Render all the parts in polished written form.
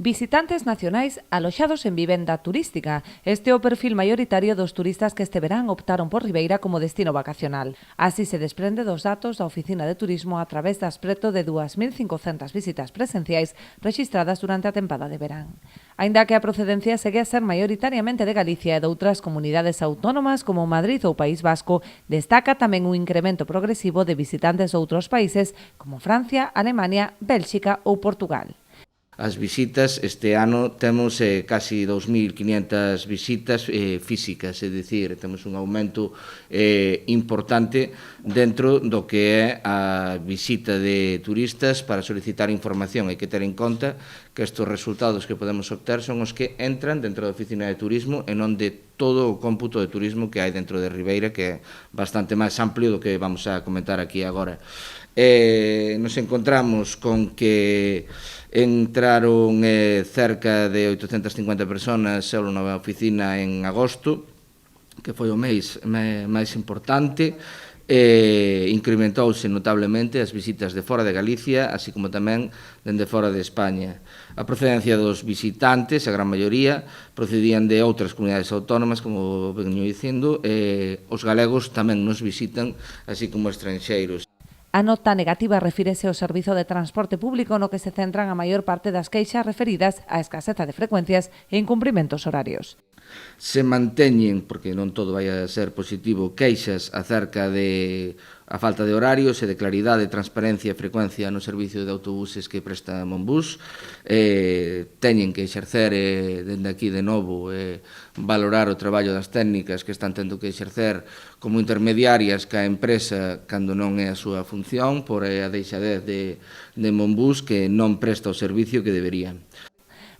Visitantes nacionais aloxados en vivenda turística. Este é o perfil maioritario dos turistas que este verán optaron por Ribeira como destino vacacional. Así se desprende dos datos da Oficina de Turismo a través das preto de 2.500 visitas presenciais rexistradas durante a tempada de verán. Aínda que a procedencia segue a ser maioritariamente de Galicia e de outras comunidades autónomas como Madrid ou País Vasco, destaca tamén un incremento progresivo de visitantes de outros países como Francia, Alemania, Bélxica ou Portugal. As visitas, este ano temos casi 2.500 visitas físicas, é dicir, temos un aumento importante dentro do que é a visita de turistas para solicitar información. Hai que ter en conta que estes resultados que podemos obter son os que entran dentro da Oficina de Turismo e non de todo o cómputo de turismo que hai dentro de Ribeira, que é bastante máis amplio do que vamos a comentar aquí agora. Nos encontramos con que entraron cerca de 850 personas só na oficina en agosto, que foi o mês máis importante. Incrementouse notablemente as visitas de fora de Galicia, así como tamén dende fora de España. A procedencia dos visitantes, a gran maioría, procedían de outras comunidades autónomas, como veño dicindo, os galegos tamén nos visitan, así como estranxeiros. A nota negativa refírese ao servizo de transporte público no que se centran a maior parte das queixas referidas á escaseza de frecuencias e incumprimentos horarios. Se manteñen, porque non todo vai a ser positivo, queixas acerca de a falta de horarios e de claridade, transparencia e frecuencia no servicio de autobuses que presta Monbus. Teñen que exercer, dende aquí de novo, valorar o traballo das técnicas que están tendo que exercer como intermediarias ca empresa cando non é a súa función, por a deixadez de Monbus que non presta o servicio que debería.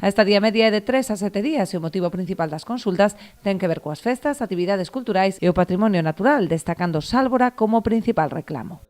A estadía media é de 3 a 7 días e o motivo principal das consultas ten que ver coas festas, actividades culturais e o patrimonio natural, destacando Sálvora como principal reclamo.